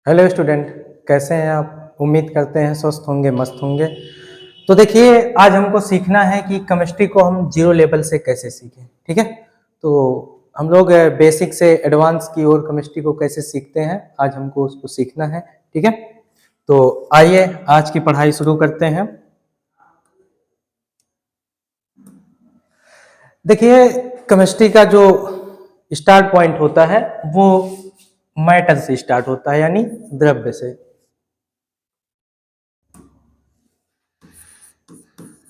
Hello student, कैसे हैं आप? उम्मीद करते हैं स्वस्थ होंगे, मस्त होंगे। तो देखिए, आज हमको सीखना है कि केमिस्ट्री को हम जीरो लेवल से कैसे सीखें। ठीक है, तो हम लोग बेसिक से एडवांस की ओर केमिस्ट्री को कैसे सीखते हैं, आज हमको उसको सीखना है। ठीक है, तो आइए आज की पढ़ाई शुरू करते हैं। देखिए, केमिस्ट्री का जो स्टार्ट पॉइंट होता है वो मैटर से स्टार्ट होता है, यानी द्रव्य से।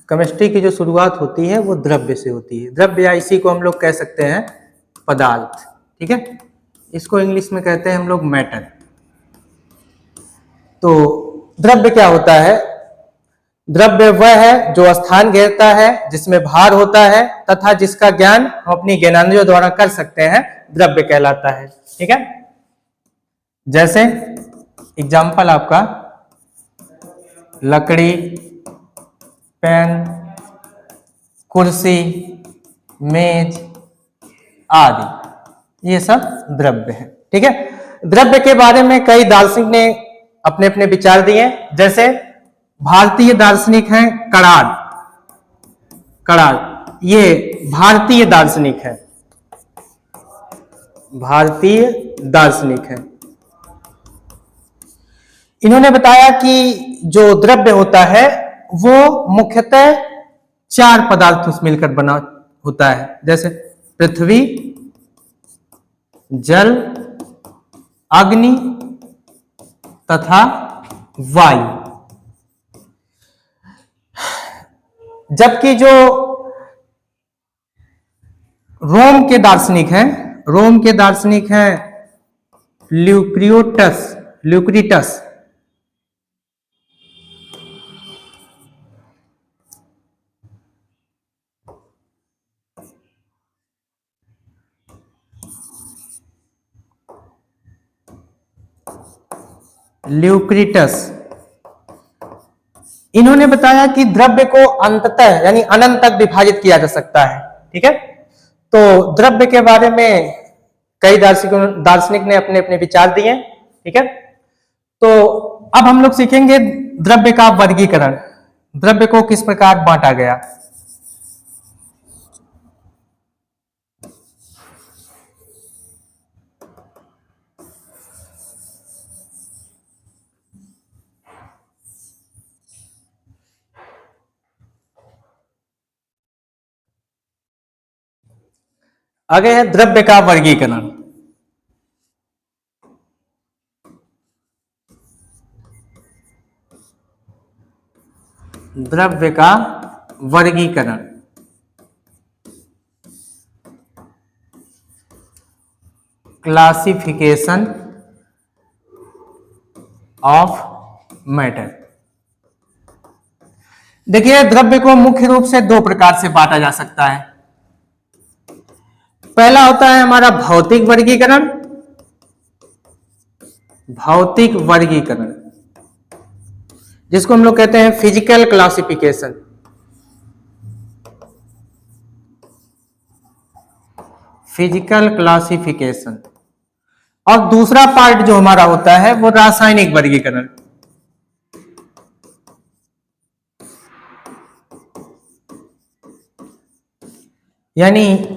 केमिस्ट्री की जो शुरुआत होती है वो द्रव्य से होती है। द्रव्य या इसी को हम लोग कह सकते हैं पदार्थ। ठीक है, इसको इंग्लिश में कहते हैं हम लोग मैटर। तो द्रव्य क्या होता है? द्रव्य वह है जो स्थान घेरता है, जिसमें भार होता है तथा जिसका ज्ञान हम अपनी ज्ञानेंद्रियों द्वारा कर सकते हैं, द्रव्य कहलाता है। ठीक है, जैसे एग्जाम्पल आपका लकड़ी, पेन, कुर्सी, मेज आदि, ये सब द्रव्य है। ठीक है, द्रव्य के बारे में कई दार्शनिक ने अपने अपने विचार दिए। जैसे भारतीय दार्शनिक हैं कराड। कराड ये भारतीय दार्शनिक है, भारतीय दार्शनिक है। इन्होंने बताया कि जो द्रव्य होता है वो मुख्यतः चार पदार्थों से मिलकर बना होता है। जैसे पृथ्वी, जल, अग्नि तथा वायु। जबकि जो रोम के दार्शनिक हैं, रोम के दार्शनिक हैं ल्यूक्रिटस। ल्यूक्रिटस इन्होंने बताया कि द्रव्य को अंततः यानी अनंत तक विभाजित किया जा सकता है। ठीक है, तो द्रव्य के बारे में कई दार्शनिक ने अपने अपने विचार दिए। ठीक है, तो अब हम लोग सीखेंगे द्रव्य का वर्गीकरण, द्रव्य को किस प्रकार बांटा गया। आगे है द्रव्य का वर्गीकरण। द्रव्य का वर्गीकरण, क्लासिफिकेशन ऑफ मैटर। देखिए, द्रव्य को मुख्य रूप से दो प्रकार से बांटा जा सकता है। पहला होता है हमारा भौतिक वर्गीकरण। भौतिक वर्गीकरण जिसको हम लोग कहते हैं फिजिकल क्लासिफिकेशन। Physical classification. और दूसरा पार्ट जो हमारा होता है वो रासायनिक वर्गीकरण। यानी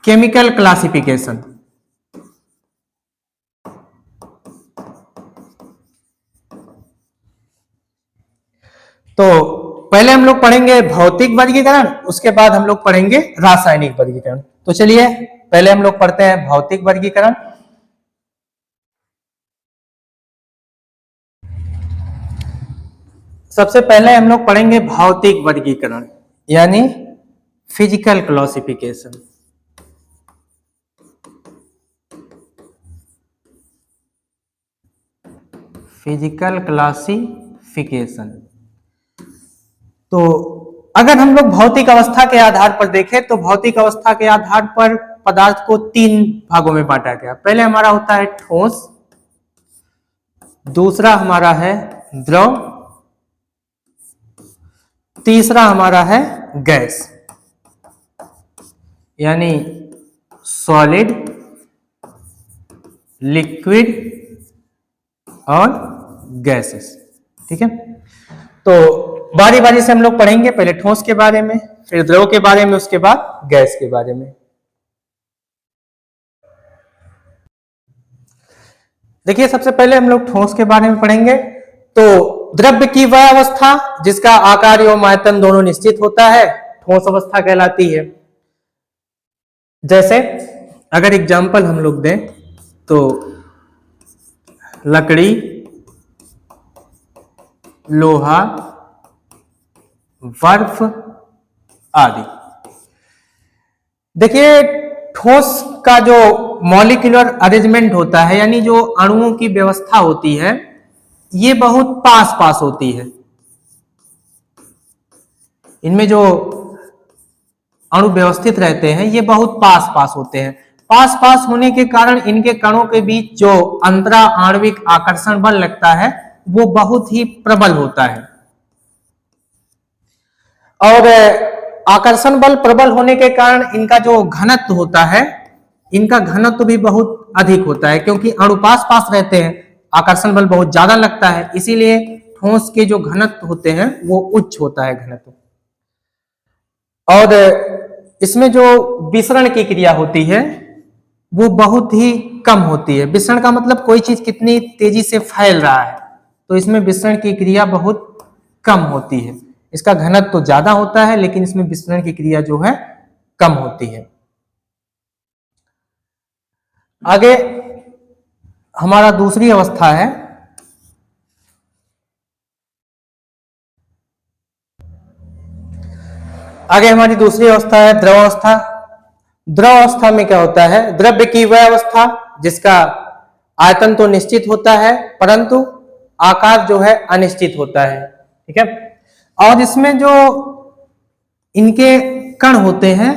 केमिकल क्लासिफिकेशन। तो पहले हम लोग पढ़ेंगे भौतिक वर्गीकरण, उसके बाद हम लोग पढ़ेंगे रासायनिक वर्गीकरण। तो चलिए पहले हम लोग पढ़ते हैं भौतिक वर्गीकरण। सबसे पहले हम लोग पढ़ेंगे भौतिक वर्गीकरण यानी फिजिकल क्लासिफिकेशन। Physical classification. तो अगर हम लोग भौतिक अवस्था के आधार पर देखें तो भौतिक अवस्था के आधार पर पदार्थ को तीन भागों में बांटा गया। पहले हमारा होता है ठोस, दूसरा हमारा है द्रव, तीसरा हमारा है गैस यानी सॉलिड, लिक्विड और गैसेस। ठीक है, तो बारी बारी से हम लोग पढ़ेंगे, पहले ठोस के बारे में, फिर द्रव के बारे में, उसके बाद गैस के बारे में। देखिए, सबसे पहले हम लोग ठोस के बारे में पढ़ेंगे। तो द्रव्य की वह अवस्था जिसका आकार एवं आयतन दोनों निश्चित होता है, ठोस अवस्था कहलाती है। जैसे अगर एग्जाम्पल हम लोग दें तो लकड़ी, लोहा, बर्फ आदि। देखिए, ठोस का जो मॉलिक्यूलर अरेंजमेंट होता है, यानी जो अणुओं की व्यवस्था होती है, ये बहुत पास पास होती है। इनमें जो अणु व्यवस्थित रहते हैं ये बहुत पास पास होते हैं। पास पास होने के कारण इनके कणों के बीच जो अंतरा आणविक आकर्षण बल लगता है वो बहुत ही प्रबल होता है। और आकर्षण बल प्रबल होने के कारण इनका जो घनत्व होता है, इनका घनत्व भी बहुत अधिक होता है, क्योंकि अणु पास पास रहते हैं, आकर्षण बल बहुत ज्यादा लगता है, इसीलिए ठोस के जो घनत्व होते हैं वो उच्च होता है घनत्व। और इसमें जो विसरण की क्रिया होती है वो बहुत ही कम होती है। विसरण का मतलब कोई चीज कितनी तेजी से फैल रहा है, तो इसमें विसरण की क्रिया बहुत कम होती है। इसका घनत्व तो ज्यादा होता है लेकिन इसमें विसरण की क्रिया जो है कम होती है। आगे हमारा दूसरी अवस्था है आगे हमारी दूसरी अवस्था है द्रव अवस्था। द्रव अवस्था में क्या होता है, द्रव्य की वह अवस्था जिसका आयतन तो निश्चित होता है परंतु आकार जो है अनिश्चित होता है। ठीक है, और इसमें जो इनके कण होते हैं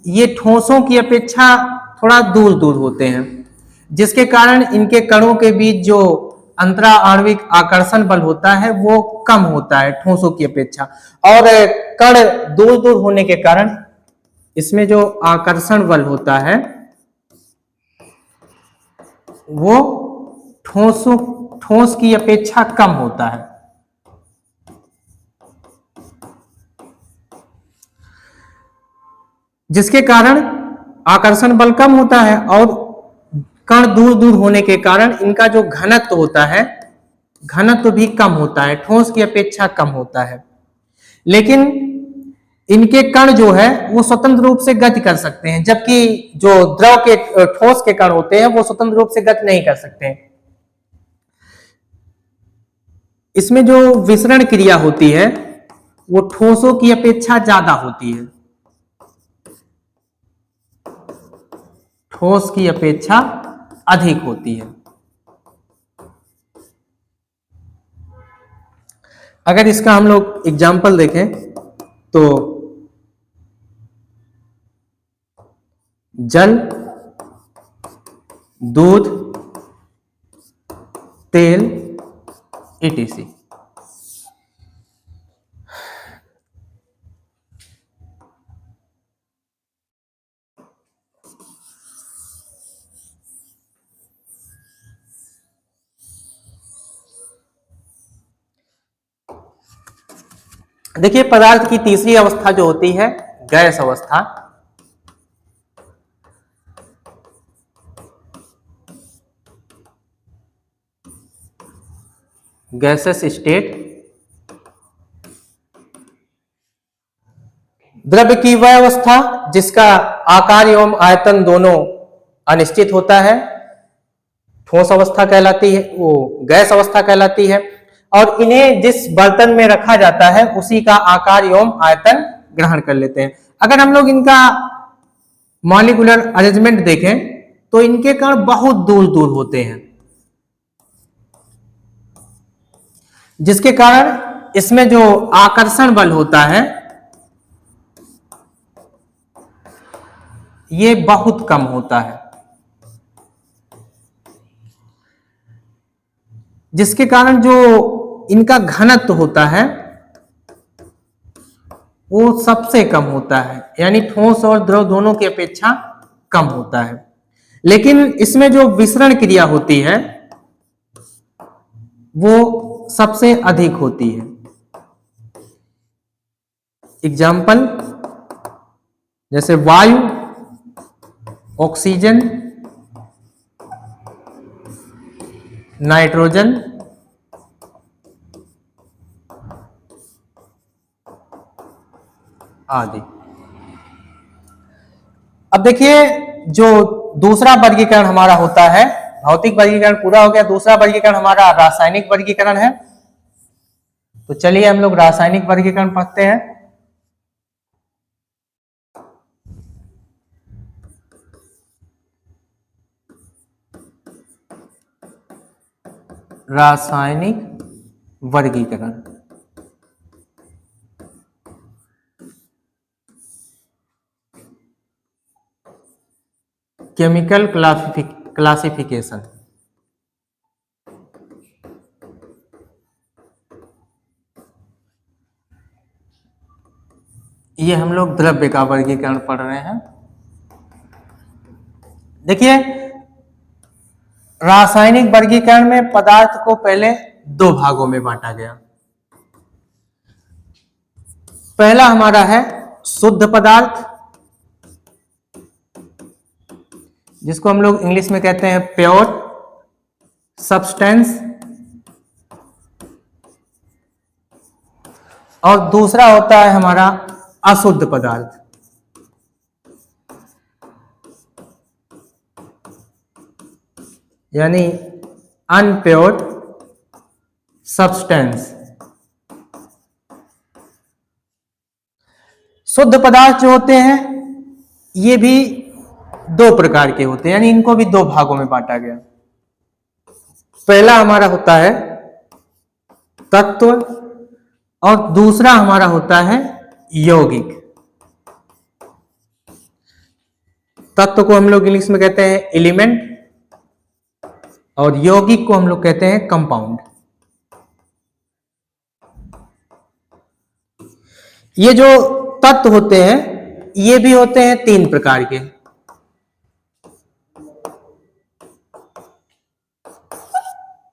ये ठोसों की अपेक्षा थोड़ा दूर दूर होते हैं, जिसके कारण इनके कणों के बीच जो अंतरा आणविक आकर्षण बल होता है वो कम होता है ठोसों की अपेक्षा। और कण दूर दूर होने के कारण इसमें जो आकर्षण बल होता है वो ठोस की अपेक्षा कम होता है। जिसके कारण आकर्षण बल कम होता है और कण दूर दूर होने के कारण इनका जो घनत्व होता है, घनत्व भी कम होता है, ठोस की अपेक्षा कम होता है। लेकिन इनके कण जो है वो स्वतंत्र रूप से गति कर सकते हैं, जबकि जो द्रव के ठोस के कण होते हैं वो स्वतंत्र रूप से गति नहीं कर सकते हैं। इसमें जो विसरण क्रिया होती है वो ठोसों की अपेक्षा ज्यादा होती है, ठोस की अपेक्षा अधिक होती है। अगर इसका हम लोग एग्जाम्पल देखें तो जल, दूध, तेल etc। देखिए, पदार्थ की तीसरी अवस्था जो होती है गैस अवस्था। Gases state. द्रव्य की वह अवस्था जिसका आकार एवं आयतन दोनों अनिश्चित होता है, ठोस अवस्था कहलाती है, वो गैस अवस्था कहलाती है। और इन्हें जिस बर्तन में रखा जाता है उसी का आकार एवं आयतन ग्रहण कर लेते हैं। अगर हम लोग इनका मॉलिक्यूलर अरेंजमेंट देखें तो इनके कण बहुत दूर दूर होते हैं, जिसके कारण इसमें जो आकर्षण बल होता है ये बहुत कम होता है, जिसके कारण जो इनका घनत्व होता है वो सबसे कम होता है, यानी ठोस और द्रव दोनों की अपेक्षा कम होता है। लेकिन इसमें जो विसरण क्रिया होती है वो सबसे अधिक होती है। एग्जाम्पल जैसे वायु, ऑक्सीजन, नाइट्रोजन, आदि। अब देखिए जो दूसरा वर्गीकरण हमारा होता है, भौतिक वर्गीकरण पूरा हो गया, दूसरा वर्गीकरण हमारा रासायनिक वर्गीकरण है। तो चलिए हम लोग रासायनिक वर्गीकरण पढ़ते हैं। रासायनिक वर्गीकरण केमिकल क्लासिफिकेशन। ये हम लोग द्रव्य का वर्गीकरण पढ़ रहे हैं। देखिए रासायनिक वर्गीकरण में पदार्थ को पहले दो भागों में बांटा गया। पहला हमारा है शुद्ध पदार्थ, जिसको हम लोग इंग्लिश में कहते हैं प्योर सब्सटेंस, और दूसरा होता है हमारा अशुद्ध पदार्थ, यानी अनप्योर सब्सटेंस। शुद्ध पदार्थ जो होते हैं ये भी दो प्रकार के होते हैं, यानी इनको भी दो भागों में बांटा गया। पहला हमारा होता है तत्व और दूसरा हमारा होता है यौगिक। तत्व को हम लोग इंग्लिश में कहते हैं एलिमेंट और यौगिक को हम लोग कहते हैं कंपाउंड। ये जो तत्व होते हैं ये भी होते हैं तीन प्रकार के।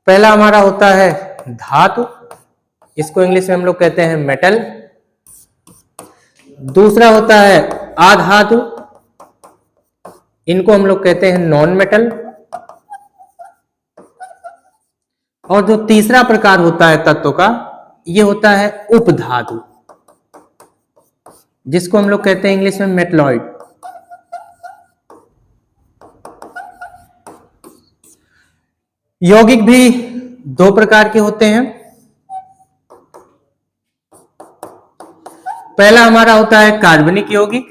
पहला हमारा होता है धातु, इसको इंग्लिश में हम लोग कहते हैं मेटल। दूसरा होता है अधातु, इनको हम लोग कहते हैं नॉन मेटल। और जो तीसरा प्रकार होता है तत्व का, ये होता है उपधातु, जिसको हम लोग कहते हैं इंग्लिश में मेटलॉइड। यौगिक भी दो प्रकार के होते हैं। पहला हमारा होता है कार्बनिक यौगिक,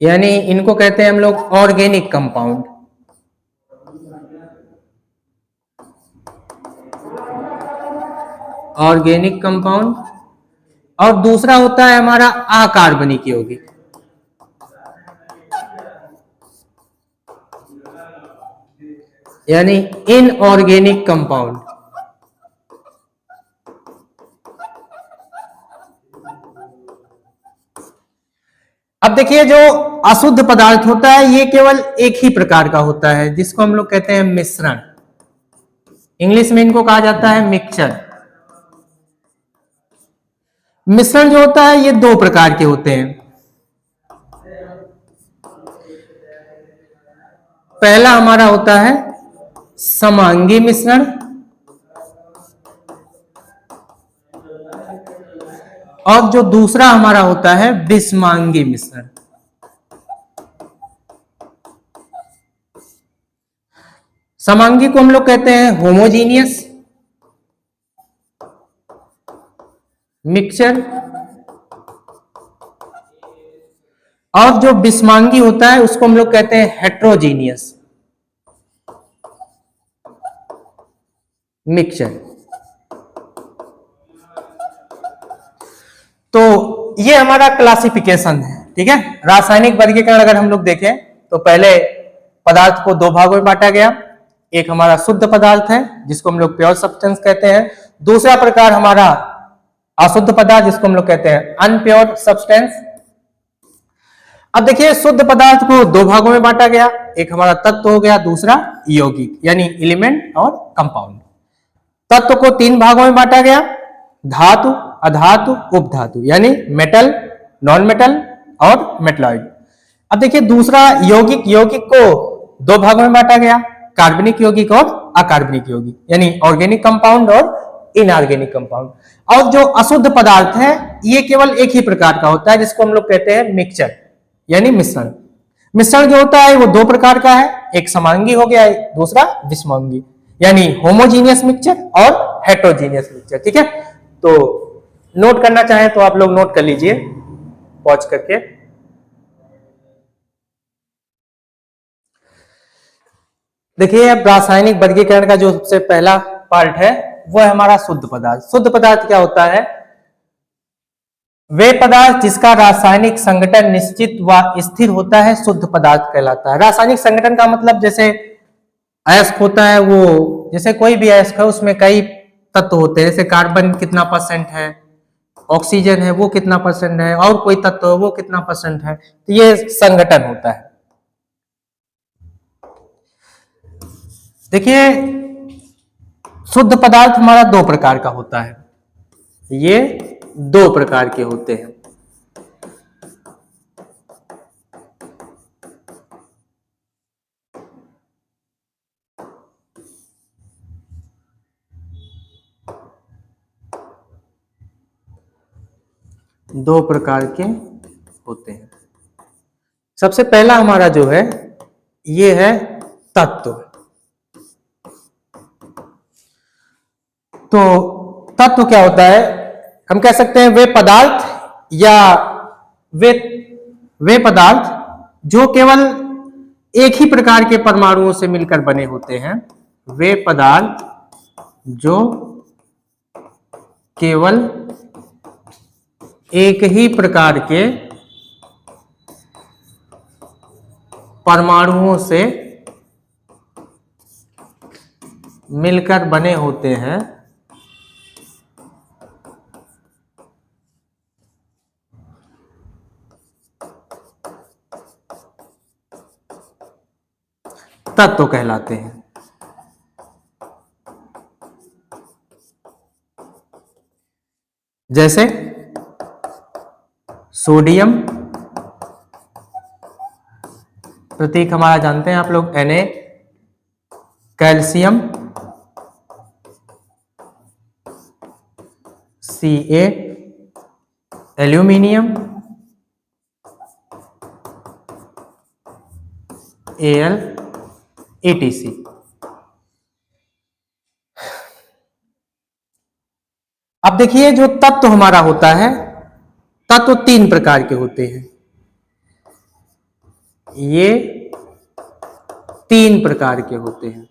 यानी इनको कहते हैं हम लोग ऑर्गेनिक कंपाउंड। Organic compound. और दूसरा होता है हमारा अकार्बनिक यौगिक, यानी इनऑर्गेनिक कंपाउंड। अब देखिए जो अशुद्ध पदार्थ होता है ये केवल एक ही प्रकार का होता है, जिसको हम लोग कहते हैं मिश्रण। इंग्लिश में इनको कहा जाता है मिक्सचर। मिश्रण जो होता है ये दो प्रकार के होते हैं। पहला हमारा होता है समांगी मिश्रण और जो दूसरा हमारा होता है विषमांगी मिश्रण। समांगी को हम लोग कहते हैं होमोजीनियस मिक्सचर, और जो विषमांगी होता है उसको हम लोग कहते हैं हेट्रोजीनियस मिक्सचर। तो ये हमारा क्लासिफिकेशन है, ठीक है। रासायनिक वर्गीकरण अगर हम लोग देखें तो पहले पदार्थ को दो भागों में बांटा गया। एक हमारा शुद्ध पदार्थ है जिसको हम लोग प्योर सब्सटेंस कहते हैं। दूसरा प्रकार हमारा अशुद्ध पदार्थ जिसको हम लोग कहते हैं अनप्योर सब्सटेंस। अब देखिए शुद्ध पदार्थ को दो भागों में बांटा गया, एक हमारा तत्व हो गया, दूसरा यौगिक यानी एलिमेंट और कंपाउंड। तत्व को तीन भागों में बांटा गया, धातु, अधातु, उपधातु यानी मेटल, नॉन मेटल और मेटलॉइड। अब देखिए दूसरा यौगिक, यौगिक को दो भागों में बांटा गया, कार्बनिक यौगिक और अकार्बनिक यौगिक यानी ऑर्गेनिक कंपाउंड और इनऑर्गेनिक कंपाउंड। और जो अशुद्ध पदार्थ है ये केवल एक ही प्रकार का होता है जिसको हम लोग कहते हैं मिक्सचर यानी मिश्रण। मिश्रण जो होता है वो दो प्रकार का है, एक समांगी हो गया, दूसरा विषमांगी यानी होमोजीनियस मिक्सचर और हेट्रोजीनियस मिक्सचर। ठीक है, तो नोट करना चाहें तो आप लोग नोट कर लीजिए पॉज करके। देखिए अब रासायनिक वर्गीकरण का जो सबसे पहला पार्ट है वो है हमारा शुद्ध पदार्थ। शुद्ध पदार्थ क्या होता है? वे पदार्थ जिसका रासायनिक संगठन निश्चित व स्थिर होता है शुद्ध पदार्थ कहलाता है। रासायनिक संगठन का मतलब जैसे अयस्क होता है, वो जैसे कोई भी अयस्क है उसमें कई तत्व होते हैं, जैसे कार्बन कितना परसेंट है, ऑक्सीजन है वो कितना परसेंट है, और कोई तत्व है वो कितना परसेंट है, तो ये संगठन होता है। देखिए शुद्ध पदार्थ हमारा दो प्रकार का होता है, ये दो प्रकार के होते हैं। दो प्रकार के होते हैं। सबसे पहला हमारा जो है ये है तत्व। तो तत्व क्या होता है? हम कह सकते हैं वे पदार्थ या वे वे पदार्थ जो केवल एक ही प्रकार के परमाणुओं से मिलकर बने होते हैं। वे पदार्थ जो केवल एक ही प्रकार के परमाणुओं से मिलकर बने होते हैं, तत्व कहलाते हैं। जैसे सोडियम, प्रतीक हमारा जानते हैं आप लोग Na, calcium Ca, aluminium Al, etc। अब देखिए जो तत्व हमारा होता है, तत्व तीन प्रकार के होते हैं, ये तीन प्रकार के होते हैं।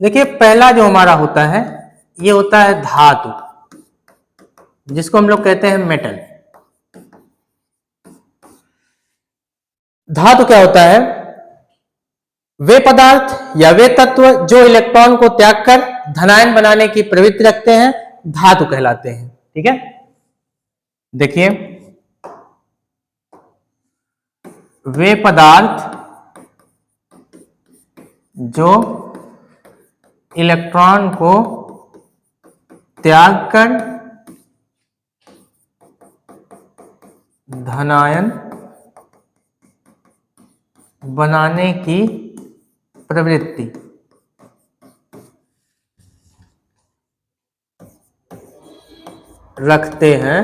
देखिए पहला जो हमारा होता है ये होता है धातु, जिसको हम लोग कहते हैं मेटल। धातु क्या होता है? वे पदार्थ या वे तत्व जो इलेक्ट्रॉन को त्याग कर धनायन बनाने की प्रवृत्ति रखते हैं, धातु कहलाते हैं। ठीक है, देखिए वे पदार्थ जो इलेक्ट्रॉन को त्याग कर धनायन बनाने की प्रवृत्ति रखते हैं,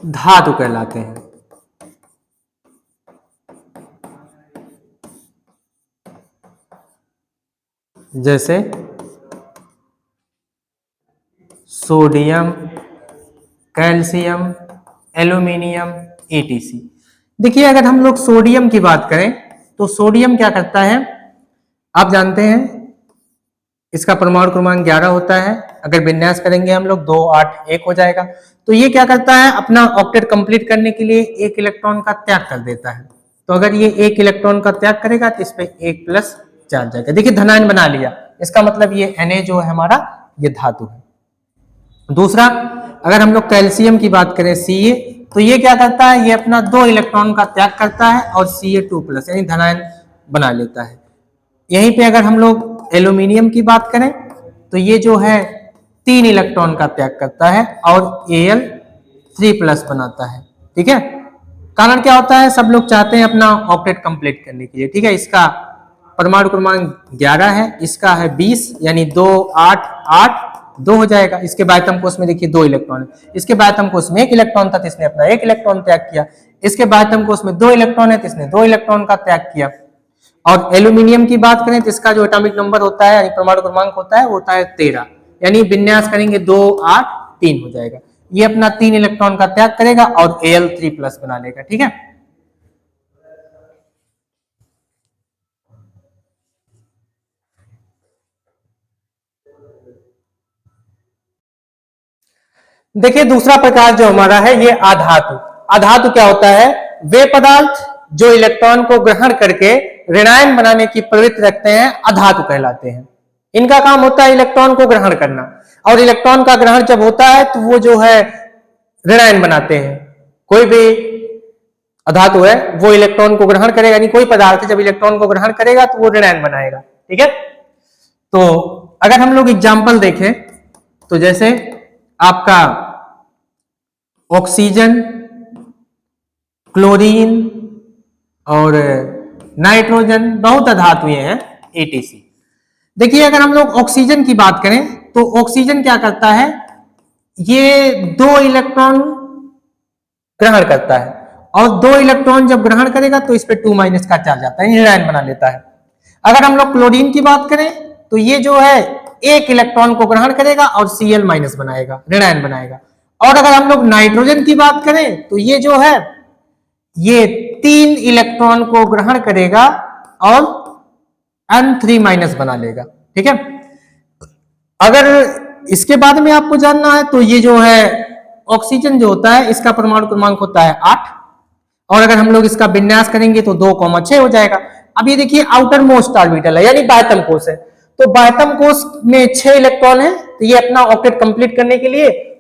धातु कहलाते हैं। जैसे सोडियम, कैल्शियम, एल्यूमिनियम, एटीसी। देखिए अगर हम लोग सोडियम की बात करें तो सोडियम क्या करता है, आप जानते हैं इसका परमाणु क्रमांक 11 होता है। अगर विन्यास करेंगे हम लोग 2 8 1 हो जाएगा। तो ये क्या करता है, अपना ऑक्टेट कंप्लीट करने के लिए एक इलेक्ट्रॉन का त्याग कर देता है। तो अगर ये एक इलेक्ट्रॉन का त्याग करेगा तो इस पे 1 प्लस चार्ज जाएगा। देखिए धनायन बना लिया, इसका मतलब ये Na जो है हमारा ये धातु है। दूसरा, अगर हम लोग कैल्शियम की बात करें Ca, तो ये क्या करता है, ये अपना 2 इलेक्ट्रॉन का त्याग करता है और Ca2+ यानी धनायन बना लेता है। यहीं पे अगर हम लोग एल्यूमिनियम की बात करें तो ये जो है 3 इलेक्ट्रॉन का त्याग करता है और Al3+ बनाता है। ठीक है, कारण क्या होता है, सब लोग चाहते हैं अपना ऑक्टेट कंप्लीट करने के लिए। ठीक है, इसका परमाणु क्रमांक 11 है, इसका है 20 यानी 2 8 8 2 हो जाएगा। इसके बाह्यतम कोष में देखिए 2 इलेक्ट्रॉन है, इसके बाह्यतम कोष में 1 इलेक्ट्रॉन था तो इसने अपना 1 इलेक्ट्रॉन त्याग किया। इसके बाह्यतम कोष में 2 इलेक्ट्रॉन है तो इसने 2 इलेक्ट्रॉन का त्याग किया। और एल्यूमिनियम की बात करें तो इसका जो एटॉमिक नंबर होता है यानी परमाणु क्रमांक होता है वो होता है 13, यानी विन्यास करेंगे 2 8 3 हो जाएगा। ये अपना 3 इलेक्ट्रॉन का त्याग करेगा और Al3+ बना लेगा। ठीक है, देखिए दूसरा प्रकार जो हमारा है ये आधातु। आधातु क्या होता है, वे पदार्थ जो इलेक्ट्रॉन को ग्रहण करके ऋणायन बनाने की प्रवृत्ति रखते हैं आधातु कहलाते हैं। इनका काम होता है इलेक्ट्रॉन को ग्रहण करना, और इलेक्ट्रॉन का ग्रहण जब होता है तो वो जो है ऋणायन बनाते हैं। कोई भी अधातु है वो इलेक्ट्रॉन को ग्रहण करेगा, यानी कोई पदार्थ जब इलेक्ट्रॉन को ग्रहण करेगा तो वो ऋणायन बनाएगा। ठीक है, तो अगर हम लोग एग्जाम्पल देखें तो जैसे आपका ऑक्सीजन, क्लोरीन और नाइट्रोजन बहुत अधातुएं हैं एटीसी। देखिए अगर हम लोग ऑक्सीजन की बात करें तो ऑक्सीजन क्या करता है, ये 2 इलेक्ट्रॉन ग्रहण करता है और 2 इलेक्ट्रॉन जब ग्रहण करेगा तो इस पे 2- का चार्ज आता है, ऋणायन बना लेता है। अगर हम लोग क्लोरीन की बात करें तो ये जो है 1 इलेक्ट्रॉन को ग्रहण करेगा और Cl- बनाएगा, ऋणायन बनाएगा। और अगर हम लोग नाइट्रोजन की बात करें तो ये जो है ये 3 इलेक्ट्रॉन को ग्रहण करेगा और N3- बना लेगा। ठीक है, अगर इसके बाद में आपको जानना है तो ये जो है ऑक्सीजन जो होता है इसका परमाणु क्रमांक होता है 8, और अगर हम लोग इसका विन्यास करेंगे तो 2,6 हो जाएगा। अब ये देखिए आउटर मोस्ट ऑर्बिटल है यानी बाह्यतम कोष है, तो बाह्यतम कोष में 6 इलेक्ट्रॉन है, तो ये अपना ऑक्टेट कंप्लीट करने के लिए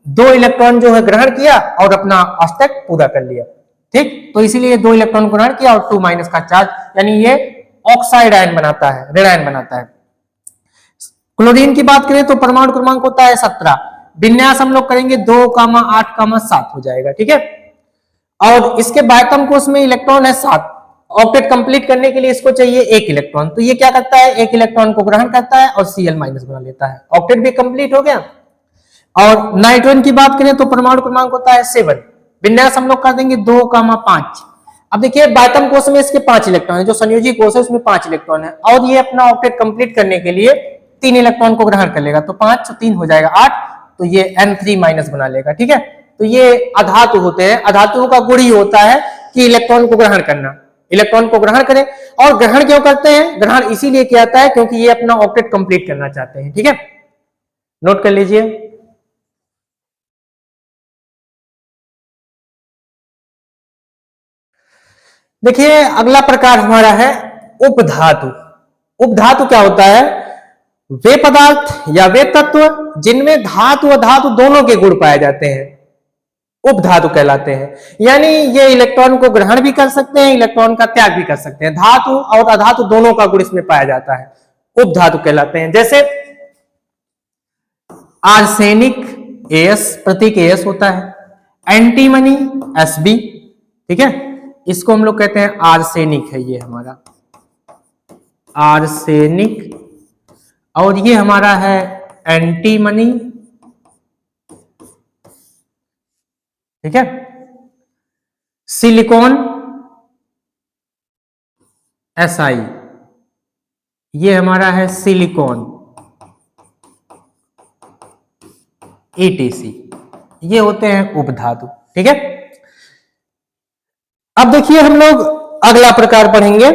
2 इलेक्ट्रॉन जो है ग्रहण किया और अपना अष्टक पूरा कर लिया। ठीक, तो इसीलिए 2 इलेक्ट्रॉन ग्रहण किया और 2- का चार्ज, यानी ये ऑक्साइड आयन बनाता है, ऋणायन बनाता है। क्लोरीन की बात करें तो परमाणु क्रमांक होता है 17, विन्यास हम लोग करेंगे 2, 8, 7 हो जाएगा। ठीक है, और इसके बाह्यतम कोष में इलेक्ट्रॉन है 7, ऑक्टेट कंप्लीट करने के लिए इसको चाहिए 1 इलेक्ट्रॉन, तो ये क्या करता है 1 इलेक्ट्रॉन को ग्रहण करता है और Cl- बना लेता है, ऑक्टेट भी कंप्लीट हो गया। और नाइट्रोजन की बात करें तो परमाणु क्रमांक होता है 7, विन्यास हम लोग कर देंगे 2, 5। अब देखिए बाह्यतम कोष में इसके 5 इलेक्ट्रॉन है, जो संयोजी कोष है उसमें 5 इलेक्ट्रॉन है, और ये अपना ऑक्टेट कंप्लीट करने के लिए 3 इलेक्ट्रॉन को ग्रहण कर लेगा, तो 5 3 हो जाएगा 8, तो ये N3- बना लेगा। ठीक है, तो ये अधातु होते हैं। अधातुओं का गुण ही होता है कि इलेक्ट्रॉन को ग्रहण करना, इलेक्ट्रॉन को ग्रहण करें। और ग्रहण क्यों करते हैं, ग्रहण इसीलिए किया जाता है क्योंकि ये अपना ऑक्टेट कंप्लीट करना चाहते हैं। ठीक है, नोट कर लीजिए। देखिए अगला प्रकार हमारा है उपधातु। उपधातु क्या होता है, वे पदार्थ या वे तत्व जिनमें धातु और धातु दोनों के गुण पाए जाते हैं उपधातु कहलाते हैं। यानी ये इलेक्ट्रॉन को ग्रहण भी कर सकते हैं, इलेक्ट्रॉन का त्याग भी कर सकते हैं, धातु और अधातु दोनों का गुण इसमें पाया जाता है, उपधातु कहलाते हैं। जैसे आर्सेनिक As, प्रतीक As होता है, एंटीमनी Sb। ठीक है, इसको हम लोग कहते हैं आर्सेनिक है, ये हमारा आर्सेनिक, और ये हमारा है एंटीमनी। ठीक है। सिलिकॉन Si, ये हमारा है सिलिकॉन ETC, ये होते हैं उपधातु। ठीक है। अब देखिए हम लोग अगला प्रकार पढ़ेंगे